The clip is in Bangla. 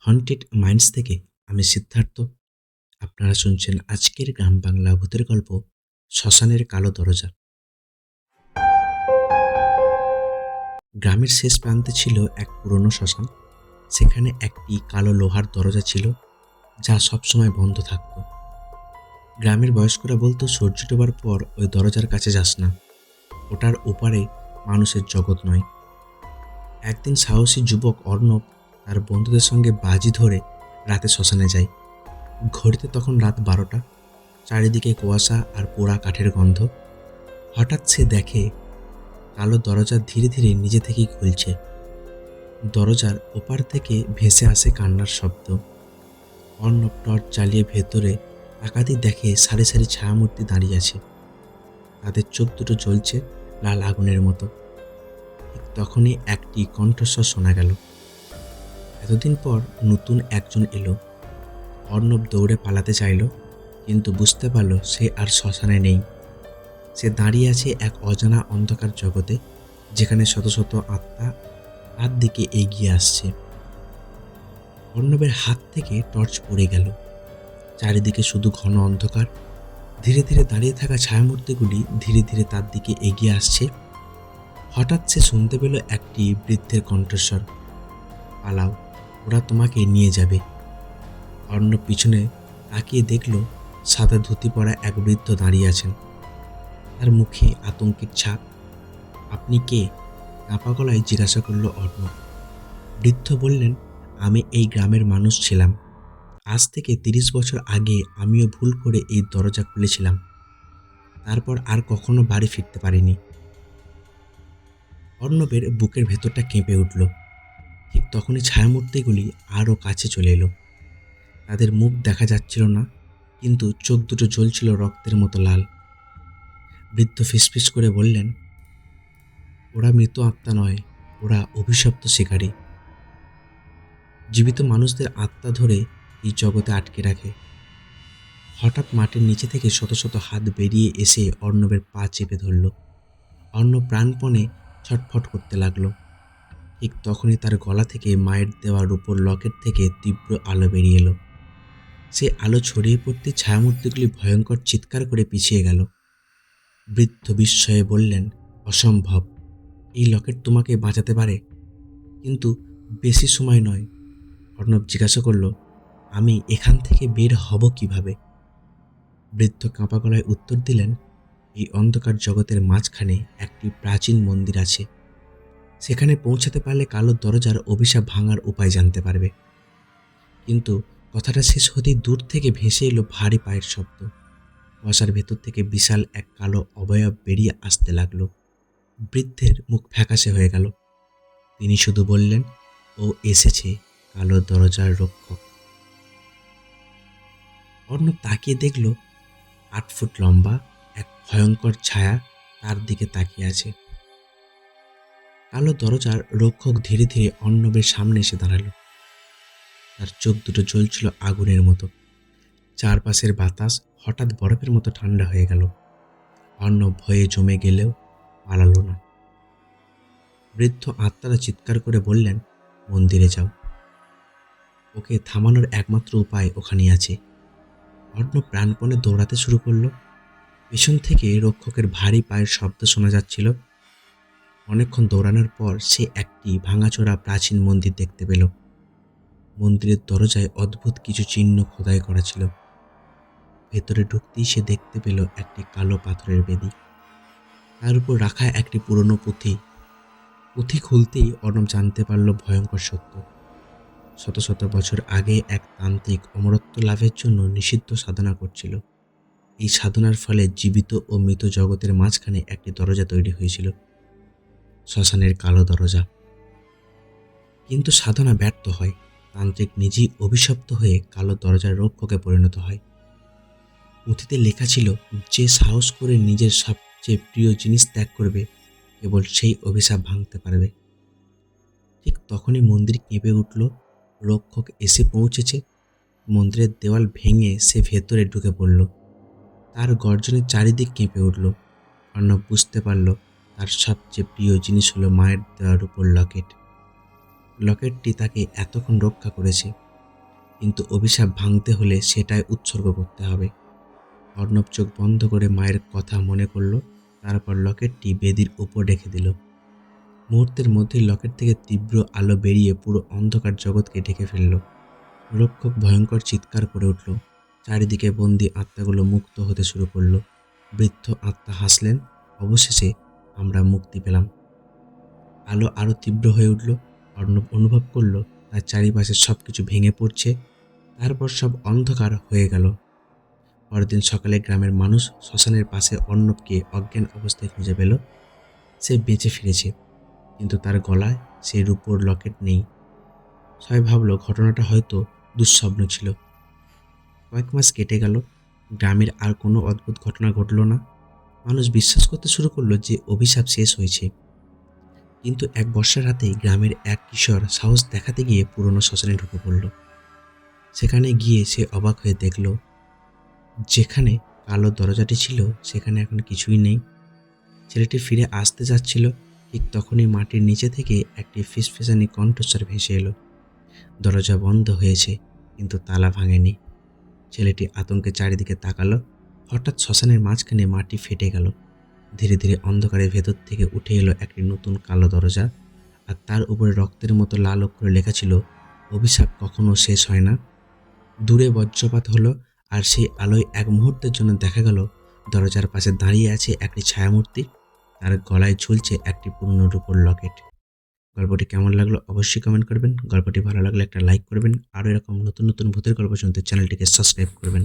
হন্টেড মাইন্ডস থেকে আমি সিদ্ধার্থ। আপনারা শুনছেন আজকের গ্রাম বাংলা ভূতের গল্প শ্মশানের কালো দরজা। গ্রামের শেষ প্রান্তে ছিল এক পুরনো শ্মশান। সেখানে একটি কালো লোহার দরজা ছিল, যা সবসময় বন্ধ থাকত। গ্রামের বয়স্করা বলতো, সূর্য ডোবার পর ওই দরজার কাছে যাস না, ওটার ওপারে মানুষের জগৎ নয়। একদিন সাহসী যুবক অর্ণব তার বন্ধুদের সঙ্গে বাজি ধরে রাতে শ্মশানে যায়। ঘড়িতে তখন রাত 12টা। চারিদিকে কুয়াশা আর পোড়া কাঠের গন্ধ। হঠাৎ সে দেখে কালো দরজা ধীরে ধীরে নিজে থেকেই খুলছে। দরজার ওপার থেকে ভেসে আসে কান্নার শব্দ। অর্ণব টর্চ জ্বালিয়ে ভেতরে তাকাতেই দেখে সারি সারি ছায়ামূর্তি দাঁড়িয়ে আছে। তাদের চোখ দুটো জ্বলছে লাল আগুনের মতো। ঠিক তখনই একটি কণ্ঠস্বর শোনা গেল, এতদিন পর নতুন একজন এলো। অর্ণব দৌড়ে পালাতে চাইল, কিন্তু বুঝতে পারল সে আর শ্মশানে নেই। সে দাঁড়িয়ে আছে এক অজানা অন্ধকার জগতে, যেখানে শত শত আত্মা তার দিকে এগিয়ে আসছে। অর্ণবের হাত থেকে টর্চ পড়ে গেল। চারিদিকে শুধু ঘন অন্ধকার। ধীরে ধীরে দাঁড়িয়ে থাকা ছায়ামূর্তিগুলি ধীরে ধীরে তার দিকে এগিয়ে আসছে। হঠাৎ সে শুনতে পেল একটি বৃদ্ধের কণ্ঠস্বর, পালাও, ওরা তোমাকে নিয়ে যাবে। অর্ণব পিছনে তাকিয়ে দেখল সাদা ধুতি পরা এক বৃদ্ধ দাঁড়িয়ে আছেন। তার মুখে আতঙ্কের ছাপ। আপনি কে? কাঁপা গলায় জিজ্ঞাসা করল অর্ণব। বৃদ্ধ বললেন, আমি এই গ্রামের মানুষ ছিলাম। আজ থেকে 30 বছর আগে আমিও ভুল করে এই দরজা খুলেছিলাম। তারপর আর কখনো বাড়ি ফিরতে পারিনি। অর্ণবের বুকের ভেতরটা কেঁপে উঠল। ঠিক তখনই ছায়ামূর্তিগুলি আরও কাছে চলে এলো। তাদের মুখ দেখা যাচ্ছিল না, কিন্তু চোখ দুটো জ্বলছিল রক্তের মতো লাল। বৃদ্ধ ফিসফিস করে বললেন, ওরা মৃত আত্মা নয়, ওরা অভিশপ্ত শিকারী। জীবিত মানুষদের আত্মা ধরে এই জগতে আটকে রাখে। হঠাৎ মাটির নিচে থেকে শত শত হাত বেরিয়ে এসে অর্ণবের পা চেপে ধরল। অর্ণব প্রাণপণে ছটফট করতে লাগলো। ঠিক তখনই তার গলা থেকে মায়ের দেওয়া রূপোর লকেট থেকে তীব্র আলো বেরিয়ে এলো। সে আলো ছড়িয়ে পড়তে ছায়ামূর্তিগুলি ভয়ঙ্কর চিৎকার করে পিছিয়ে গেল। বৃদ্ধ বিস্ময়ে বললেন, অসম্ভব, এই লকেট তোমাকে বাঁচাতে পারে, কিন্তু বেশি সময় নয়। অর্ণব জিজ্ঞাসা করল, আমি এখান থেকে বের হব কিভাবে? বৃদ্ধ কাঁপা গলায় উত্তর দিলেন, এই অন্ধকার জগতের মাঝখানে একটি প্রাচীন মন্দির আছে। সেখানে পৌঁছাতে পারলে কালো দরজার অভিশাপ ভাঙার উপায় জানতে পারবে। কিন্তু কথাটা শেষ হতেই দূর থেকে ভেসে এলো ভারী পায়ের শব্দ। কুয়াশার ভেতর থেকে বিশাল এক কালো অবয়ব বেরিয়ে আসতে লাগলো। বৃদ্ধের মুখ ফ্যাকাশে হয়ে গেল। তিনি শুধু বললেন, ও এসেছে, কালো দরজার রক্ষক। অর্ণব তাকিয়ে দেখল 8 ফুট লম্বা এক ভয়ঙ্কর ছায়া তার দিকে তাকিয়ে আছে। কালো দরজার রক্ষক ধীরে ধীরে অর্ণবের সামনে এসে দাঁড়ালো। তার চোখ দুটো জ্বলছিল আগুনের মতো। চারপাশের বাতাস হঠাৎ বরফের মতো ঠান্ডা হয়ে গেল। অর্ণব ভয়ে জমে গেলেও পালালো না। বৃদ্ধ আত্মারা চিৎকার করে বললেন, মন্দিরে যাও, ওকে থামানোর একমাত্র উপায় ওখানেই আছে। অর্ণব প্রাণপণে দৌড়াতে শুরু করলো। পেছন থেকে রক্ষকের ভারী পায়ের শব্দ শোনা যাচ্ছিল। অনেকক্ষণ দৌড়ানোর পর সে একটি ভাঙাচোরা প্রাচীন মন্দির দেখতে পেল। মন্দিরের দরজায় অদ্ভুত কিছু চিহ্ন খোদাই করা ছিল। ভেতরে ঢুকতেই সে দেখতে পেল একটি কালো পাথরের বেদি, তার উপর রাখা একটি পুরনো পুঁথি। পুঁথি খুলতেই অর্ণব জানতে পারল ভয়ঙ্কর সত্য। শত শত বছর আগে এক তান্ত্রিক অমরত্ব লাভের জন্য নিষিদ্ধ সাধনা করছিল। এই সাধনার ফলে জীবিত ও মৃত জগতের মাঝখানে একটি দরজা তৈরি হয়েছিল, শ্মশানের কালো দরজা। কিন্তু সাধনা ব্যর্থ হয়। তান্ত্রিক নিজেই অভিশপ্ত হয়ে কালো দরজার রক্ষকে পরিণত হয়। পুঁথিতে লেখা ছিল, যে সাহস করে নিজের সবচেয়ে প্রিয় জিনিস ত্যাগ করবে, কেবল সেই অভিশাপ ভাঙতে পারবে। ঠিক তখনই মন্দির কেঁপে উঠল। রক্ষক এসে পৌঁছেছে। মন্দিরের দেওয়াল ভেঙে সে ভেতরে ঢুকে পড়ল। তার গর্জনে চারিদিক কেঁপে উঠল। অর্ণব বুঝতে পারল তার সবচেয়ে প্রিয় জিনিস হলো মায়ের দেওয়ার উপর লকেট। লকেটটি তাকে এতক্ষণ রক্ষা করেছে, কিন্তু অভিশাপ ভাঙতে হলে সেটাই উৎসর্গ করতে হবে। অর্ণব চোখ বন্ধ করে মায়ের কথা মনে করল, তারপর লকেটটি বেদির উপর রেখে দিল। মুহূর্তের মধ্যেই লকেট থেকে তীব্র আলো বেরিয়ে পুরো অন্ধকার জগৎকে ঢেকে ফেলল। রক্ষক ভয়ঙ্কর চিৎকার করে উঠল। চারিদিকে বন্দি আত্মাগুলো মুক্ত হতে শুরু করলো। বৃদ্ধ আত্মা হাসলেন, অবশেষে আমরা মুক্তি পেলাম। আলো আরো তীব্র হয়ে উঠল। অর্ণব অনুভব করল তার চারিপাশে সবকিছু ভেঙে পড়ছে, তারপর সব অন্ধকার হয়ে গেল। পরদিন সকালে গ্রামের মানুষ শ্মশানের পাশে অর্ণবকে অজ্ঞান অবস্থায় খুঁজে পেল। সে বেঁচে ফিরেছে, কিন্তু তার গলায় সেই রূপোর লকেট নেই। সবাই ভাবল ঘটনাটা হয়তো দুঃস্বপ্ন ছিল। কয়েক মাস কেটে গেল, গ্রামের আর কোনো অদ্ভুত ঘটনা ঘটল না। মানুষ বিশ্বাস করতে শুরু করলো যে অভিশাপ শেষ হয়েছে। কিন্তু এক বর্ষার রাতেই গ্রামের এক কিশোর সাহস দেখাতে গিয়ে পুরনো শ্মশানে ঢুকে পড়ল। সেখানে গিয়ে সে অবাক হয়ে দেখল, যেখানে কালো দরজাটি ছিল সেখানে এখন কিছুই নেই। ছেলেটি ফিরে আসতে যাচ্ছিল, ঠিক তখনই মাটির নিচে থেকে একটি ফিসফিসানি কণ্ঠস্বর ভেসে এলো। দরজা বন্ধ হয়েছে, কিন্তু তালা ভাঙেনি। ছেলেটি আতঙ্কে চারিদিকে তাকালো। হঠাৎ শ্মশানের মাঝখানে মাটি ফেটে গেল। ধীরে ধীরে অন্ধকারের ভেতর থেকে উঠে এলো একটি নতুন কালো দরজা, আর তার উপরে রক্তের মতো লাল অক্ষরে লেখা ছিল, অভিশাপ কখনো শেষ হয় না। দূরে বজ্রপাত হলো, আর সেই আলোয় এক মুহূর্তের জন্য দেখা গেল দরজার পাশে দাঁড়িয়ে আছে একটি ছায়ামূর্তি। তার গলায় ঝুলছে একটি পুরনো রূপোর লকেট। গল্পটি কেমন লাগলো অবশ্যই কমেন্ট করবেন। গল্পটি ভালো লাগলে একটা লাইক করবেন। আরও এরকম নতুন নতুন ভূতের গল্প শুনতে চ্যানেলটিকে সাবস্ক্রাইব করবেন।